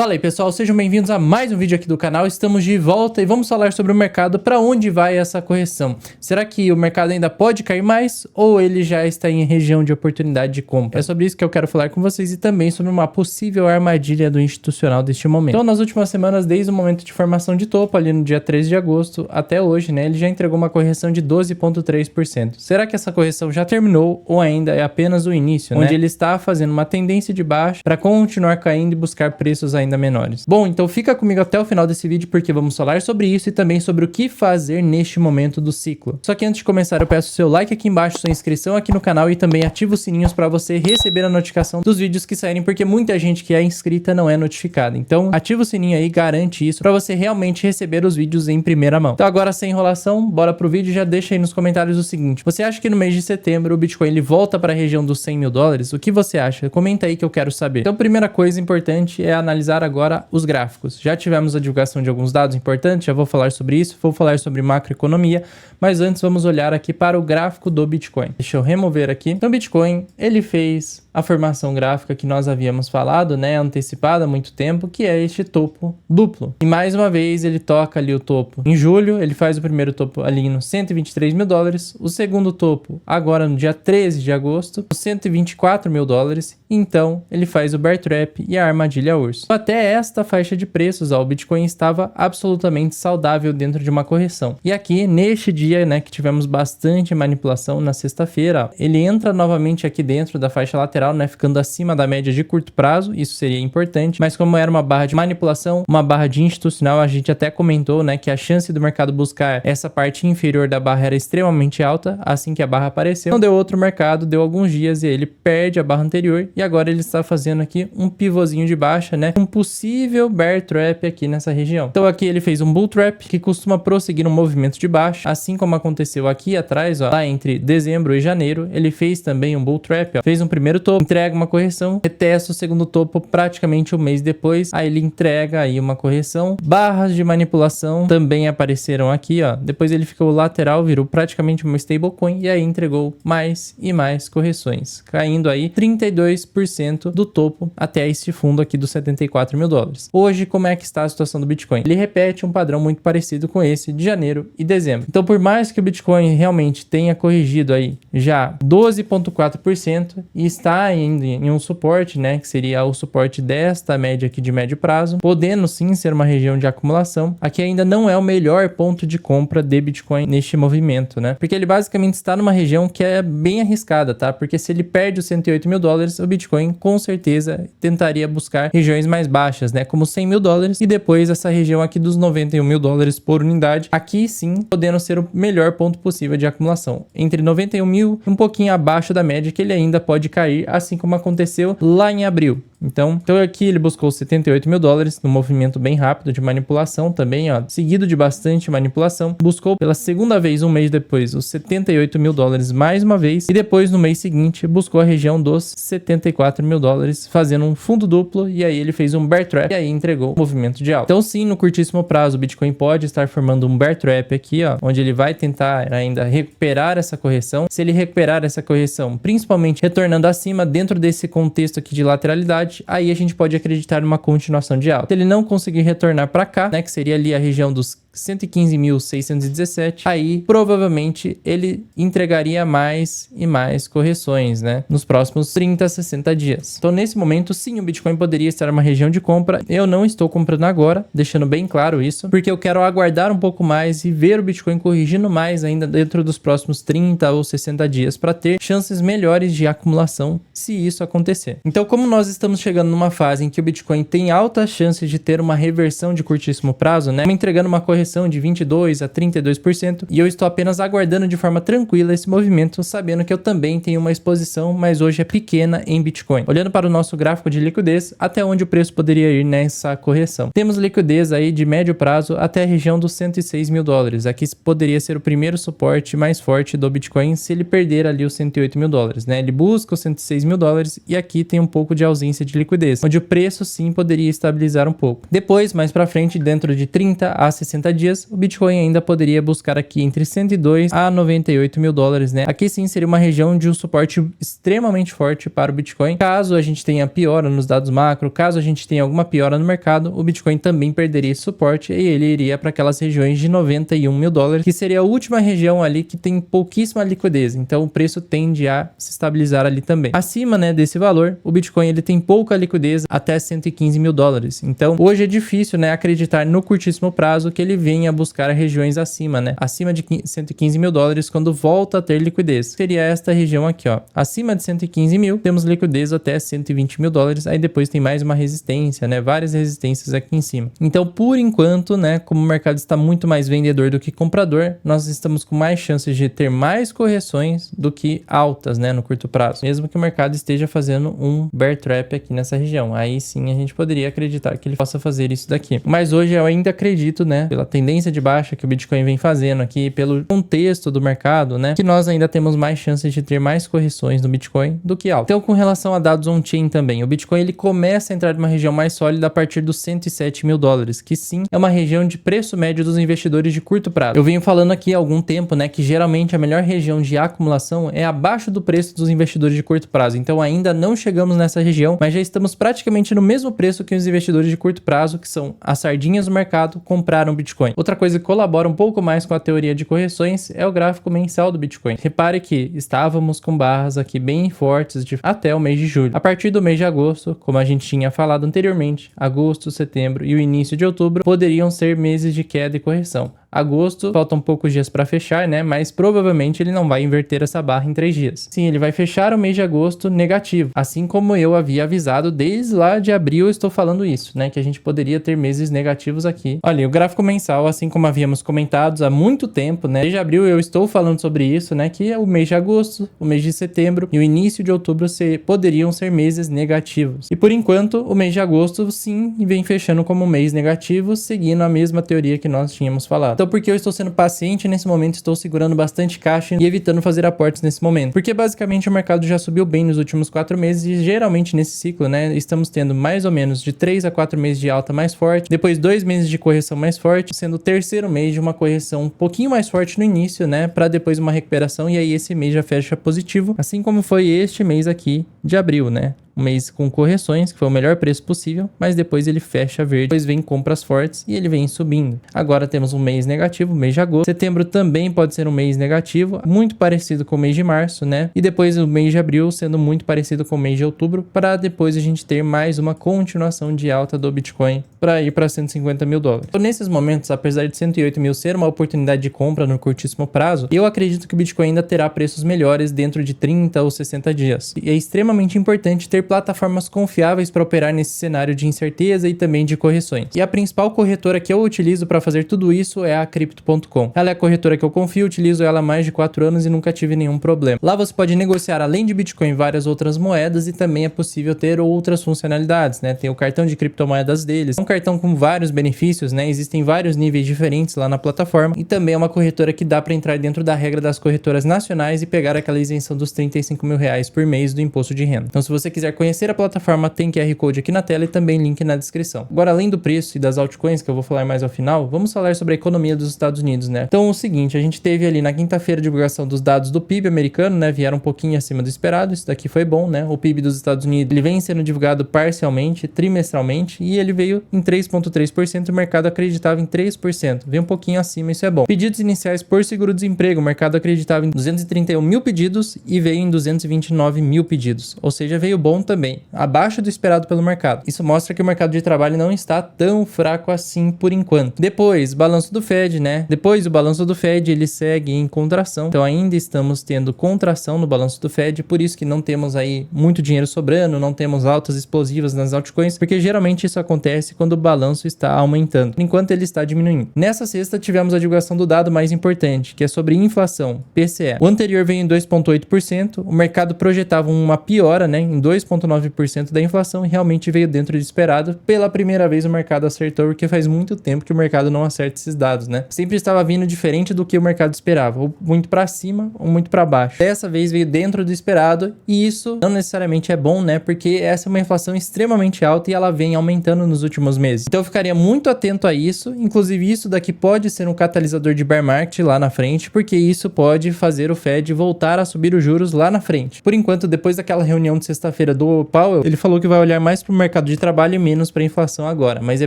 Fala aí pessoal, sejam bem-vindos a mais um vídeo aqui do canal. Estamos de volta e vamos falar sobre o mercado, para onde vai essa correção. Será que o mercado ainda pode cair mais ou ele já está em região de oportunidade de compra? É sobre isso que eu quero falar com vocês e também sobre uma possível armadilha do institucional deste momento. Então, nas últimas semanas, desde o momento de formação de topo, ali no dia 13 de agosto até hoje, né, ele já entregou uma correção de 12,3%. Será que essa correção já terminou ou ainda é apenas o início, né? Onde ele está fazendo uma tendência de baixa para continuar caindo e buscar preços ainda menores. Bom, então fica comigo até o final desse vídeo porque vamos falar sobre isso e também sobre o que fazer neste momento do ciclo. Só que antes de começar eu peço seu like aqui embaixo, sua inscrição aqui no canal e também ativa os sininhos para você receber a notificação dos vídeos que saírem, porque muita gente que é inscrita não é notificada. Então ativa o sininho aí, garante isso para você realmente receber os vídeos em primeira mão. Então agora sem enrolação, bora pro vídeo. Já deixa aí nos comentários o seguinte: você acha que no mês de setembro o Bitcoin ele volta para a região dos 100 mil dólares? O que você acha? Comenta aí que eu quero saber. Então primeira coisa importante é analisar agora os gráficos. Já tivemos a divulgação de alguns dados importantes, já vou falar sobre isso, vou falar sobre macroeconomia, mas antes vamos olhar aqui para o gráfico do Bitcoin. Deixa eu remover aqui. Então o Bitcoin, ele fez a formação gráfica que nós havíamos falado, né, antecipada há muito tempo, que é este topo duplo. E mais uma vez ele toca ali o topo em julho, ele faz o primeiro topo ali nos 123 mil dólares, o segundo topo agora no dia 13 de agosto, os 124 mil dólares, então ele faz o bear trap e a armadilha urso. Até esta faixa de preços, ó, o Bitcoin estava absolutamente saudável dentro de uma correção. E aqui, neste dia, né, que tivemos bastante manipulação na sexta-feira, ele entra novamente aqui dentro da faixa lateral, né, ficando acima da média de curto prazo, isso seria importante, mas como era uma barra de manipulação, uma barra de institucional, a gente até comentou, né, que a chance do mercado buscar essa parte inferior da barra era extremamente alta, assim que a barra apareceu. Não deu outro mercado, deu alguns dias e ele perde a barra anterior e agora ele está fazendo aqui um pivôzinho de baixa, né, um possível bear trap aqui nessa região. Então aqui ele fez um bull trap que costuma prosseguir um movimento de baixa, assim como aconteceu aqui atrás, ó, lá entre dezembro e janeiro, ele fez também um bull trap, ó, fez um primeiro topo, entrega uma correção, retesta o segundo topo praticamente um mês depois, aí ele entrega aí uma correção, barras de manipulação também apareceram aqui, ó, depois ele ficou lateral, virou praticamente uma stablecoin e aí entregou mais e mais correções, caindo aí 32% do topo até este fundo aqui dos 74 mil dólares. Hoje, como é que está a situação do Bitcoin? Ele repete um padrão muito parecido com esse de janeiro e dezembro. Então, por mais que o Bitcoin realmente tenha corrigido aí já 12,4% e está ainda em um suporte, né, que seria o suporte desta média aqui de médio prazo, podendo sim ser uma região de acumulação, aqui ainda não é o melhor ponto de compra de Bitcoin neste movimento, né, porque ele basicamente está numa região que é bem arriscada, tá, porque se ele perde os 108 mil dólares, o Bitcoin com certeza tentaria buscar regiões mais baixas, né, como 100 mil dólares e depois essa região aqui dos 91 mil dólares por unidade, aqui sim podendo ser o melhor ponto possível de acumulação, entre 91 mil e um pouquinho abaixo da média, que ele ainda pode cair, assim como aconteceu lá em abril. Então aqui ele buscou 78 mil dólares, num movimento bem rápido de manipulação também, ó, seguido de bastante manipulação, buscou pela segunda vez um mês depois os 78 mil dólares mais uma vez, e depois no mês seguinte buscou a região dos 74 mil dólares, fazendo um fundo duplo, e aí ele fez um bear trap, e aí entregou o movimento de alta. Então sim, no curtíssimo prazo o Bitcoin pode estar formando um bear trap aqui, ó, onde ele vai tentar ainda recuperar essa correção. Se ele recuperar essa correção, principalmente retornando acima dentro desse contexto aqui de lateralidade, aí a gente pode acreditar numa continuação de alta. Se ele não conseguir retornar para cá, né, que seria ali a região dos 115.617, aí provavelmente ele entregaria mais e mais correções, né, nos próximos 30 a 60 dias. Então nesse momento sim, o Bitcoin poderia estar em uma região de compra. Eu não estou comprando agora, deixando bem claro isso, porque eu quero aguardar um pouco mais e ver o Bitcoin corrigindo mais ainda dentro dos próximos 30 ou 60 dias para ter chances melhores de acumulação se isso acontecer. Então, como nós estamos chegando numa fase em que o Bitcoin tem altas chances de ter uma reversão de curtíssimo prazo, né, entregando uma correção de 22 a 32%, e eu estou apenas aguardando de forma tranquila esse movimento, sabendo que eu também tenho uma exposição, mas hoje é pequena em Bitcoin. Olhando para o nosso gráfico de liquidez, até onde o preço poderia ir nessa correção. Temos liquidez aí de médio prazo até a região dos 106 mil dólares. Aqui poderia ser o primeiro suporte mais forte do Bitcoin se ele perder ali os 108 mil dólares, né? Ele busca os 106 mil dólares e aqui tem um pouco de ausência de liquidez, onde o preço sim poderia estabilizar um pouco. Depois, mais para frente, dentro de 30 a 60 60 dias, o Bitcoin ainda poderia buscar aqui entre 102 a 98 mil dólares, né? Aqui sim seria uma região de um suporte extremamente forte para o Bitcoin. Caso a gente tenha piora nos dados macro, caso a gente tenha alguma piora no mercado, o Bitcoin também perderia esse suporte e ele iria para aquelas regiões de 91 mil dólares, que seria a última região ali que tem pouquíssima liquidez. Então o preço tende a se estabilizar ali também. Acima, né, desse valor, o Bitcoin ele tem pouca liquidez até 115 mil dólares. Então hoje é difícil, né, acreditar no curtíssimo prazo que ele venha buscar regiões acima, né, acima de 115 mil dólares quando volta a ter liquidez. Seria esta região aqui, ó. Acima de 115 mil, temos liquidez até 120 mil dólares. Aí depois tem mais uma resistência, né, várias resistências aqui em cima. Então, por enquanto, né, como o mercado está muito mais vendedor do que comprador, nós estamos com mais chances de ter mais correções do que altas, né, no curto prazo. Mesmo que o mercado esteja fazendo um bear trap aqui nessa região. Aí sim a gente poderia acreditar que ele possa fazer isso daqui. Mas hoje eu ainda acredito, né, pela tendência de baixa que o Bitcoin vem fazendo aqui, pelo contexto do mercado, né, que nós ainda temos mais chances de ter mais correções no Bitcoin do que alta. Então, com relação a dados on-chain também, o Bitcoin ele começa a entrar numa região mais sólida a partir dos 107 mil dólares, que sim é uma região de preço médio dos investidores de curto prazo. Eu venho falando aqui há algum tempo, né, que geralmente a melhor região de acumulação é abaixo do preço dos investidores de curto prazo. Então, ainda não chegamos nessa região, mas já estamos praticamente no mesmo preço que os investidores de curto prazo, que são as sardinhas do mercado, compraram Bitcoin. Outra coisa que colabora um pouco mais com a teoria de correções é o gráfico mensal do Bitcoin. Repare que estávamos com barras aqui bem fortes até o mês de julho. A partir do mês de agosto, como a gente tinha falado anteriormente, agosto, setembro e o início de outubro poderiam ser meses de queda e correção. Agosto, faltam poucos dias para fechar, né? Mas provavelmente ele não vai inverter essa barra em 3 dias. Sim, ele vai fechar o mês de agosto negativo. Assim como eu havia avisado desde lá de abril, eu estou falando isso, né? Que a gente poderia ter meses negativos aqui. Olha, o gráfico mensal, assim como havíamos comentado há muito tempo, né? Desde abril eu estou falando sobre isso, né? Que o mês de agosto, o mês de setembro e o início de outubro poderiam ser meses negativos. E por enquanto, o mês de agosto, sim, vem fechando como um mês negativo, seguindo a mesma teoria que nós tínhamos falado. Então, porque eu estou sendo paciente nesse momento, estou segurando bastante caixa e evitando fazer aportes nesse momento. Porque basicamente o mercado já subiu bem nos últimos 4 meses e geralmente nesse ciclo, né, estamos tendo mais ou menos de 3 a 4 meses de alta mais forte, depois 2 meses de correção mais forte, sendo o terceiro mês de uma correção um pouquinho mais forte no início, né, para depois uma recuperação e aí esse mês já fecha positivo, assim como foi este mês aqui de abril, né. Um mês com correções, que foi o melhor preço possível, mas depois ele fecha verde, depois vem compras fortes e ele vem subindo. Agora temos um mês negativo, mês de agosto. Setembro também pode ser um mês negativo, muito parecido com o mês de março, né? E depois o mês de abril sendo muito parecido com o mês de outubro, para depois a gente ter mais uma continuação de alta do Bitcoin para ir para 150 mil dólares. Então, nesses momentos, apesar de 108 mil ser uma oportunidade de compra no curtíssimo prazo, eu acredito que o Bitcoin ainda terá preços melhores dentro de 30 ou 60 dias. E é extremamente importante ter plataformas confiáveis para operar nesse cenário de incerteza e também de correções. E a principal corretora que eu utilizo para fazer tudo isso é a Crypto.com. Ela é a corretora que eu confio, utilizo ela há mais de 4 anos e nunca tive nenhum problema. Lá você pode negociar além de Bitcoin várias outras moedas e também é possível ter outras funcionalidades, né? Tem o cartão de criptomoedas deles, é um cartão com vários benefícios, né? Existem vários níveis diferentes lá na plataforma e também é uma corretora que dá para entrar dentro da regra das corretoras nacionais e pegar aquela isenção dos 35 mil reais por mês do imposto de renda. Então, se você quiser conhecer a plataforma, tem QR Code aqui na tela e também link na descrição. Agora, além do preço e das altcoins, que eu vou falar mais ao final, vamos falar sobre a economia dos Estados Unidos, né? Então, o seguinte, a gente teve ali na quinta-feira a divulgação dos dados do PIB americano, né? Vieram um pouquinho acima do esperado, isso daqui foi bom, né? O PIB dos Estados Unidos, ele vem sendo divulgado parcialmente, trimestralmente, e ele veio em 3,3%, o mercado acreditava em 3%. Veio um pouquinho acima, isso é bom. Pedidos iniciais por seguro-desemprego, o mercado acreditava em 231 mil pedidos e veio em 229 mil pedidos, ou seja, veio bom também, abaixo do esperado pelo mercado. Isso mostra que o mercado de trabalho não está tão fraco assim por enquanto. Depois, balanço do Fed, né? Depois o balanço do Fed, ele segue em contração. Então ainda estamos tendo contração no balanço do Fed, por isso que não temos aí muito dinheiro sobrando, não temos altas explosivas nas altcoins, porque geralmente isso acontece quando o balanço está aumentando, enquanto ele está diminuindo. Nessa sexta tivemos a divulgação do dado mais importante, que é sobre inflação, PCE. O anterior veio em 2,8%, o mercado projetava uma piora, né, em 2,8%, 2,9% da inflação e realmente veio dentro do esperado. Pela primeira vez o mercado acertou, porque faz muito tempo que o mercado não acerta esses dados, né? Sempre estava vindo diferente do que o mercado esperava, ou muito para cima ou muito para baixo. Dessa vez veio dentro do esperado e isso não necessariamente é bom, né? Porque essa é uma inflação extremamente alta e ela vem aumentando nos últimos meses. Então eu ficaria muito atento a isso, inclusive isso daqui pode ser um catalisador de bear market lá na frente, porque isso pode fazer o Fed voltar a subir os juros lá na frente. Por enquanto, depois daquela reunião de sexta-feira do Powell, ele falou que vai olhar mais para o mercado de trabalho e menos para a inflação agora, mas é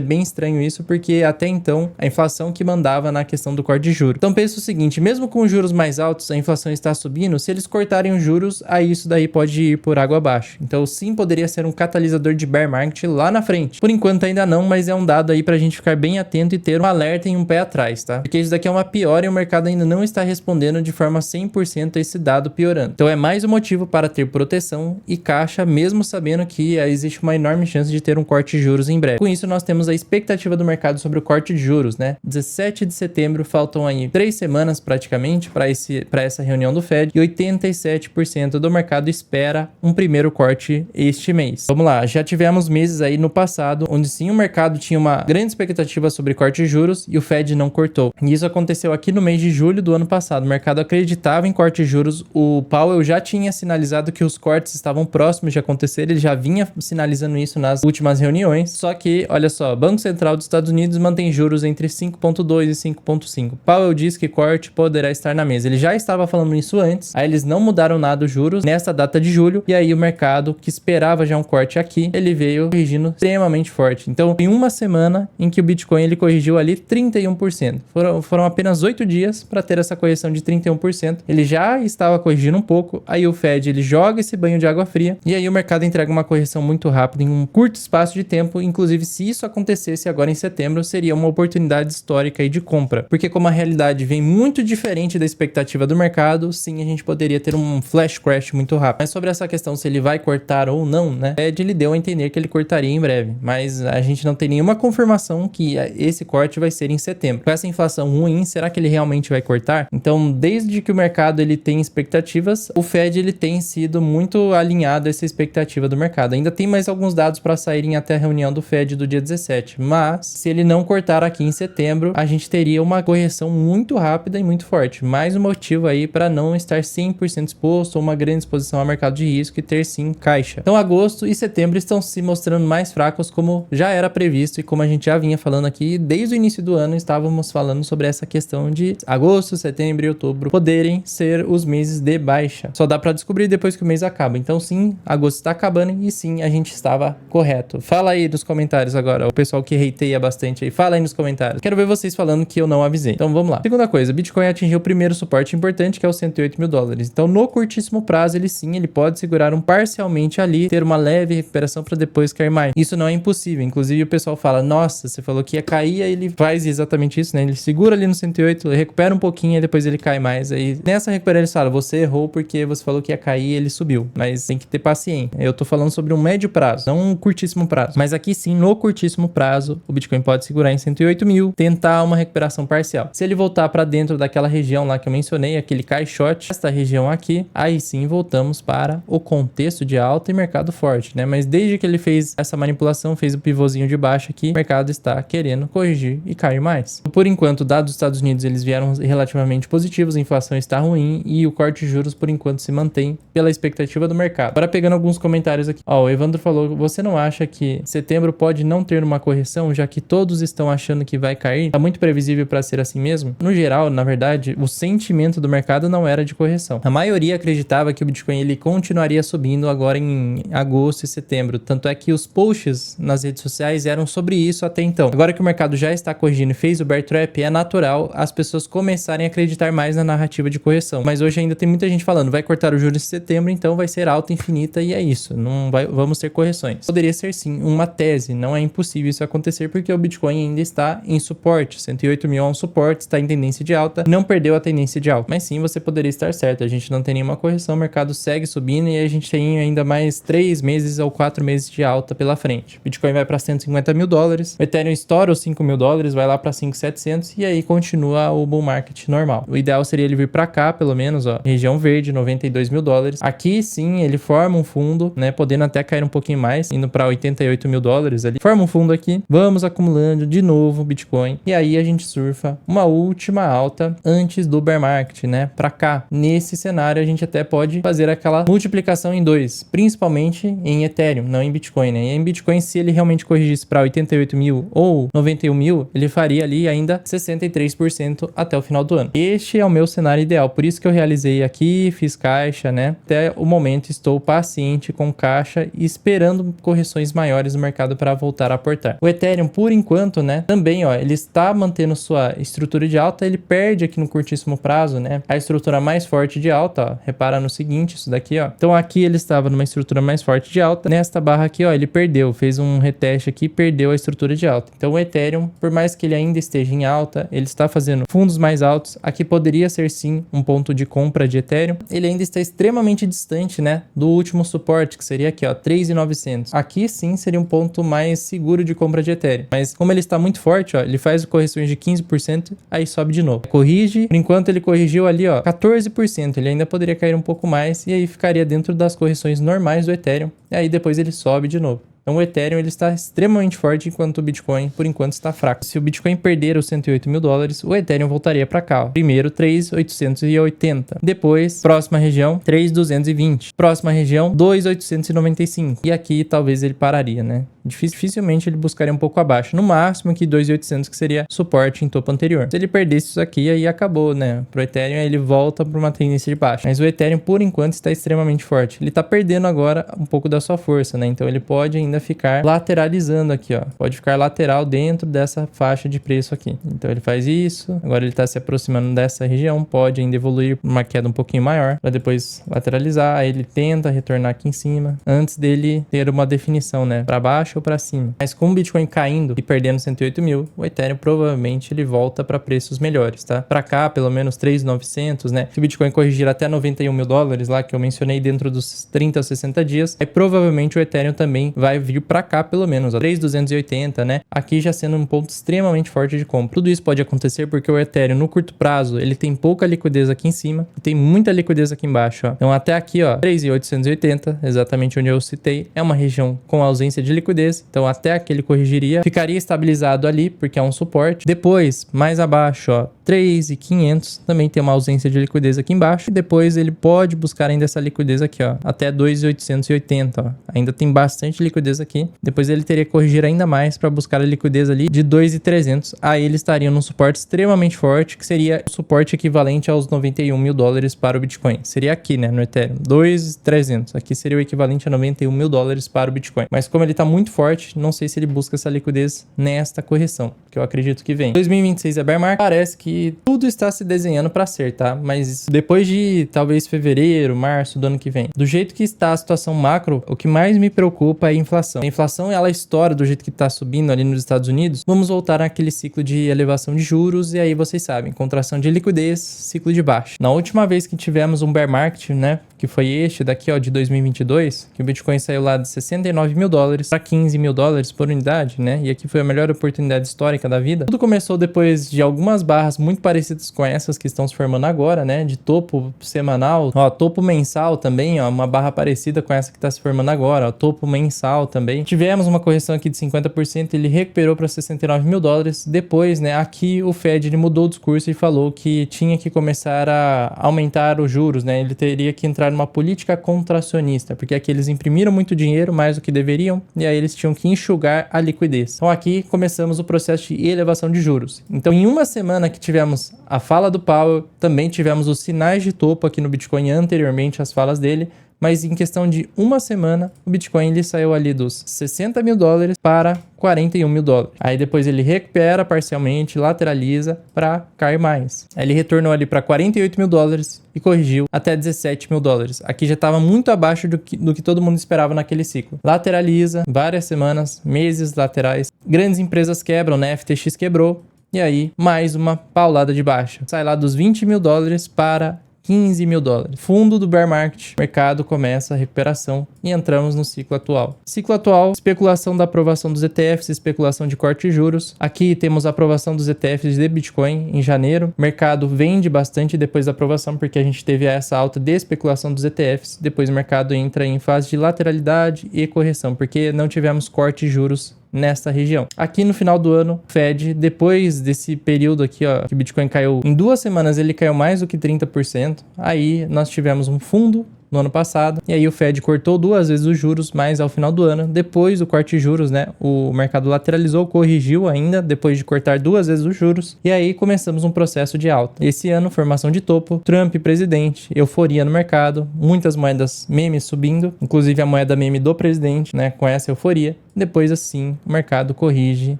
bem estranho isso porque até então a inflação que mandava na questão do corte de juros. Então pensa o seguinte, mesmo com os juros mais altos, a inflação está subindo, se eles cortarem os juros, aí isso daí pode ir por água abaixo. Então sim, poderia ser um catalisador de bear market lá na frente. Por enquanto ainda não, mas é um dado aí pra gente ficar bem atento e ter um alerta e um pé atrás, tá? Porque isso daqui é uma piora e o mercado ainda não está respondendo de forma 100% a esse dado piorando. Então é mais um motivo para ter proteção e caixa, mesmo sabendo que existe uma enorme chance de ter um corte de juros em breve. Com isso, nós temos a expectativa do mercado sobre o corte de juros, né? 17 de setembro, faltam aí 3 semanas praticamente para essa reunião do Fed e 87% do mercado espera um primeiro corte este mês. Vamos lá, já tivemos meses aí no passado onde sim o mercado tinha uma grande expectativa sobre corte de juros e o Fed não cortou. E isso aconteceu aqui no mês de julho do ano passado. O mercado acreditava em corte de juros, o Powell já tinha sinalizado que os cortes estavam próximos de acontecer, ele já vinha sinalizando isso nas últimas reuniões, só que, olha só, Banco Central dos Estados Unidos mantém juros entre 5,2 e 5,5. Powell diz que corte poderá estar na mesa. Ele já estava falando isso antes, aí eles não mudaram nada os juros nessa data de julho, e aí o mercado, que esperava já um corte aqui, ele veio corrigindo extremamente forte. Então, em uma semana em que o Bitcoin ele corrigiu ali 31%. Foram apenas 8 dias para ter essa correção de 31%. Ele já estava corrigindo um pouco, aí o Fed ele joga esse banho de água fria, e aí o mercado entrega uma correção muito rápida em um curto espaço de tempo. Inclusive, se isso acontecesse agora em setembro, seria uma oportunidade histórica aí de compra. Porque como a realidade vem muito diferente da expectativa do mercado, sim, a gente poderia ter um flash crash muito rápido. Mas sobre essa questão se ele vai cortar ou não, né? O Fed ele deu a entender que ele cortaria em breve, mas a gente não tem nenhuma confirmação que esse corte vai ser em setembro. Com essa inflação ruim, será que ele realmente vai cortar? Então, desde que o mercado ele tem expectativas, o Fed ele tem sido muito alinhado a essa expectativa do mercado. Ainda tem mais alguns dados para saírem até a reunião do Fed do dia 17, mas se ele não cortar aqui em setembro, a gente teria uma correção muito rápida e muito forte. Mais um motivo aí para não estar 100% exposto ou uma grande exposição ao mercado de risco e ter sim caixa. Então, agosto e setembro estão se mostrando mais fracos, como já era previsto e como a gente já vinha falando aqui desde o início do ano. Estávamos falando sobre essa questão de agosto, setembro e outubro poderem ser os meses de baixa. Só dá para descobrir depois que o mês acaba. Então sim, agosto está acabando e sim, a gente estava correto. Fala aí nos comentários agora, o pessoal que hateia bastante aí, fala aí nos comentários. Quero ver vocês falando que eu não avisei. Então vamos lá. Segunda coisa, Bitcoin atingiu o primeiro suporte importante, que é os 108 mil dólares. Então no curtíssimo prazo, ele pode segurar parcialmente ali, ter uma leve recuperação para depois cair mais. Isso não é impossível. Inclusive o pessoal fala, nossa, você falou que ia cair, aí ele faz exatamente isso, né? Ele segura ali no 108, ele recupera um pouquinho e depois ele cai mais. Aí nessa recuperação eles falam, você errou porque você falou que ia cair e ele subiu. Mas tem que ter paciência. Eu tô falando sobre um médio prazo, não um curtíssimo prazo. Mas aqui sim, no curtíssimo prazo, o Bitcoin pode segurar em 108 mil, tentar uma recuperação parcial. Se ele voltar para dentro daquela região lá que eu mencionei, aquele caixote, esta região aqui, aí sim voltamos para o contexto de alta e mercado forte, né? Mas desde que ele fez essa manipulação, fez o pivôzinho de baixo aqui, o mercado está querendo corrigir e cair mais. Por enquanto, dados dos Estados Unidos, eles vieram relativamente positivos, a inflação está ruim e o corte de juros, por enquanto, se mantém pela expectativa do mercado. Agora, pegando alguns comentários aqui. Ó, o Evandro falou, você não acha que setembro pode não ter uma correção, já que todos estão achando que vai cair? Tá muito previsível para ser assim mesmo? No geral, na verdade, o sentimento do mercado não era de correção. A maioria acreditava que o Bitcoin ele continuaria subindo agora em agosto e setembro. Tanto é que os posts nas redes sociais eram sobre isso até então. Agora que o mercado já está corrigindo e fez o bear trap, é natural as pessoas começarem a acreditar mais na narrativa de correção. Mas hoje ainda tem muita gente falando, vai cortar o juros em setembro, então vai ser alta infinita e é isso. Não vai, vamos ter correções. Poderia ser sim uma tese, não é impossível isso acontecer porque o Bitcoin ainda está em suporte. 108 mil é um suporte, está em tendência de alta, não perdeu a tendência de alta. Mas sim, você poderia estar certo, a gente não tem nenhuma correção, o mercado segue subindo e a gente tem ainda mais 3 meses ou 4 meses de alta pela frente. Bitcoin vai para 150 mil dólares, o Ethereum estoura os 5 mil dólares, vai lá para 5.700 e aí continua o bull market normal. O ideal seria ele vir para cá, pelo menos, ó, região verde, 92 mil dólares. Aqui sim, ele forma um fundo fundo, né? Podendo até cair um pouquinho mais, indo para 88 mil dólares ali. Forma um fundo aqui, vamos acumulando de novo o Bitcoin. E aí a gente surfa uma última alta antes do bear market, né? Para cá. Nesse cenário a gente até pode fazer aquela multiplicação em 2, principalmente em Ethereum, não em Bitcoin, né? E em Bitcoin, se ele realmente corrigisse para 88 mil ou 91 mil, ele faria ali ainda 63% até o final do ano. Este é o meu cenário ideal, por isso que eu realizei aqui, fiz caixa, né? Até o momento estou paciente com caixa e esperando correções maiores no mercado para voltar a aportar. O Ethereum, por enquanto, né? Também, ó, ele está mantendo sua estrutura de alta, ele perde aqui no curtíssimo prazo, né? A estrutura mais forte de alta, ó. Repara no seguinte, isso daqui, ó. Então aqui ele estava numa estrutura mais forte de alta. Nesta barra aqui, ó, ele perdeu, fez um reteste aqui, perdeu a estrutura de alta. Então o Ethereum, por mais que ele ainda esteja em alta, ele está fazendo fundos mais altos. Aqui poderia ser sim um ponto de compra de Ethereum. Ele ainda está extremamente distante, né, do último suporte, que seria aqui, ó, 3.900. Aqui sim seria um ponto mais seguro de compra de Ethereum. Mas como ele está muito forte, ó, ele faz correções de 15%, aí sobe de novo. Corrige, por enquanto ele corrigiu ali, ó, 14%. Ele ainda poderia cair um pouco mais e aí ficaria dentro das correções normais do Ethereum. E aí depois ele sobe de novo. Então o Ethereum ele está extremamente forte, enquanto o Bitcoin, por enquanto, está fraco. Se o Bitcoin perder os 108 mil dólares, o Ethereum voltaria para cá. Ó. Primeiro, 3.880. Depois, próxima região, 3.220. Próxima região, 2.895. E aqui talvez ele pararia, né? Dificilmente ele buscaria um pouco abaixo. No máximo que 2.800, que seria suporte em topo anterior. Se ele perdesse isso aqui, aí acabou, né? Pro Ethereum, ele volta para uma tendência de baixa. Mas o Ethereum, por enquanto, está extremamente forte. Ele está perdendo agora um pouco da sua força, né? Então ele pode ainda ficar lateralizando aqui, ó. Pode ficar lateral dentro dessa faixa de preço aqui. Então ele faz isso. Agora ele está se aproximando dessa região. Pode ainda evoluir uma queda um pouquinho maior para depois lateralizar. Aí ele tenta retornar aqui em cima antes dele ter uma definição, né? Para baixo ou para cima. Mas com o Bitcoin caindo e perdendo 108 mil, o Ethereum provavelmente ele volta para preços melhores, tá? Para cá, pelo menos 3.900, né? Se o Bitcoin corrigir até 91 mil dólares lá, que eu mencionei dentro dos 30 ou 60 dias, aí provavelmente o Ethereum também vai vir para cá pelo menos, ó, 3.280, né? Aqui já sendo um ponto extremamente forte de compra. Tudo isso pode acontecer porque o Ethereum no curto prazo, ele tem pouca liquidez aqui em cima e tem muita liquidez aqui embaixo, ó. Então até aqui, ó, 3.880, exatamente onde eu citei, é uma região com ausência de liquidez. Então até aqui ele corrigiria, ficaria estabilizado ali porque é um suporte. Depois, mais abaixo, ó, 3.500, também tem uma ausência de liquidez aqui embaixo. E depois ele pode buscar ainda essa liquidez aqui, ó, até 2.880, ó. Ainda tem bastante liquidez aqui. Depois ele teria que corrigir ainda mais para buscar a liquidez ali de 2.300. Aí ele estaria num suporte extremamente forte, que seria o suporte equivalente aos 91 mil dólares para o Bitcoin. Seria aqui, né, no Ethereum, 2.300. Aqui seria o equivalente a 91 mil dólares para o Bitcoin. Mas como ele está muito forte, não sei se ele busca essa liquidez nesta correção, que eu acredito que vem. 2026 é bear market. Parece que tudo está se desenhando para ser, tá? Mas depois de talvez fevereiro, março do ano que vem, do jeito que está a situação macro, o que mais me preocupa é a inflação. A inflação, ela estoura do jeito que está subindo ali nos Estados Unidos. Vamos voltar àquele ciclo de elevação de juros e aí vocês sabem, contração de liquidez, ciclo de baixa. Na última vez que tivemos um bear market, né, que foi este daqui, ó, de 2022, que o Bitcoin saiu lá de 69 mil dólares para 15 mil dólares por unidade, né? E aqui foi a melhor oportunidade histórica da vida. Tudo começou depois de algumas barras muito parecidas com essas que estão se formando agora, né? De topo semanal, ó, topo mensal também, ó, uma barra parecida com essa que está se formando agora, ó, topo mensal também. Tivemos uma correção aqui de 50%, ele recuperou para 69 mil dólares. Depois, né, aqui o Fed ele mudou o discurso e falou que tinha que começar a aumentar os juros, né? Ele teria que entrar numa política contracionista, porque aqui eles imprimiram muito dinheiro, mais do que deveriam, e aí eles tinham que enxugar a liquidez. Então aqui começamos o processo de elevação de juros. Então em uma semana que tivemos a fala do Powell, também tivemos os sinais de topo aqui no Bitcoin anteriormente às falas dele, mas em questão de uma semana, o Bitcoin ele saiu ali dos 60 mil dólares para 41 mil dólares. Aí depois ele recupera parcialmente, lateraliza para cair mais. Aí ele retornou ali para 48 mil dólares e corrigiu até 17 mil dólares. Aqui já estava muito abaixo do que todo mundo esperava naquele ciclo. Lateraliza, várias semanas, meses laterais. Grandes empresas quebram, né? FTX quebrou. E aí, mais uma paulada de baixa. Sai lá dos 20 mil dólares para 15 mil dólares. Fundo do bear market, mercado começa a recuperação e entramos no ciclo atual. Ciclo atual, especulação da aprovação dos ETFs, especulação de corte de juros. Aqui temos a aprovação dos ETFs de Bitcoin em janeiro. O mercado vende bastante depois da aprovação porque a gente teve essa alta de especulação dos ETFs. Depois o mercado entra em fase de lateralidade e correção porque não tivemos corte de juros nesta região. Aqui no final do ano, Fed, depois desse período aqui, ó, que o Bitcoin caiu, em 2 semanas ele caiu mais do que 30%, aí nós tivemos um fundo no ano passado, e aí o Fed cortou 2 vezes os juros, mais ao final do ano, depois do corte de juros, né, o mercado lateralizou, corrigiu ainda, depois de cortar 2 vezes os juros, e aí começamos um processo de alta. Esse ano, formação de topo, Trump presidente, euforia no mercado, muitas moedas memes subindo, inclusive a moeda meme do presidente, né, com essa euforia. Depois, assim, o mercado corrige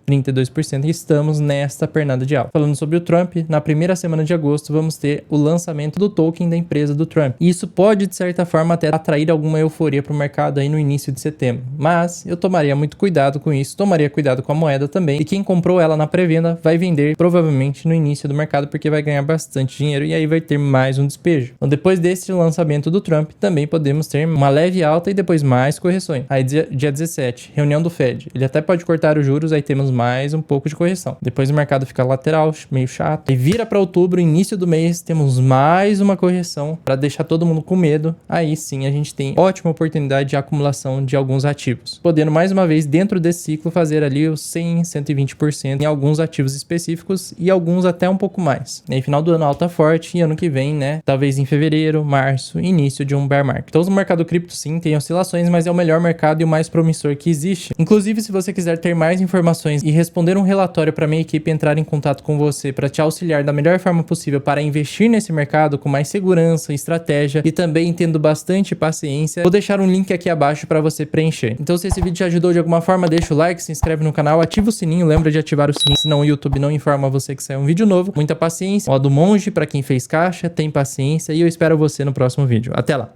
32% e estamos nesta pernada de alta. Falando sobre o Trump, na primeira semana de agosto vamos ter o lançamento do token da empresa do Trump. Isso pode, de certa forma, até atrair alguma euforia para o mercado aí no início de setembro. Mas eu tomaria muito cuidado com isso, tomaria cuidado com a moeda também. E quem comprou ela na pré-venda vai vender provavelmente no início do mercado porque vai ganhar bastante dinheiro e aí vai ter mais um despejo. Então, depois desse lançamento do Trump, também podemos ter uma leve alta e depois mais correções. Aí dia 17, reunião do Fed. Ele até pode cortar os juros, aí temos mais um pouco de correção. Depois o mercado fica lateral, meio chato. E vira para outubro, início do mês, temos mais uma correção para deixar todo mundo com medo. Aí sim a gente tem ótima oportunidade de acumulação de alguns ativos. Podendo mais uma vez, dentro desse ciclo, fazer ali os 100, 120% em alguns ativos específicos e alguns até um pouco mais. E aí, final do ano, alta forte e ano que vem, né? Talvez em fevereiro, março, início de um bear market. Então o mercado cripto sim tem oscilações, mas é o melhor mercado e o mais promissor que existe. Inclusive, se você quiser ter mais informações e responder um relatório para minha equipe entrar em contato com você para te auxiliar da melhor forma possível para investir nesse mercado com mais segurança, estratégia e também tendo bastante paciência, vou deixar um link aqui abaixo para você preencher. Então, se esse vídeo te ajudou de alguma forma, deixa o like, se inscreve no canal, ativa o sininho, lembra de ativar o sininho, senão o YouTube não informa você que saiu um vídeo novo. Muita paciência. Ó, do monge para quem fez caixa, tem paciência e eu espero você no próximo vídeo. Até lá!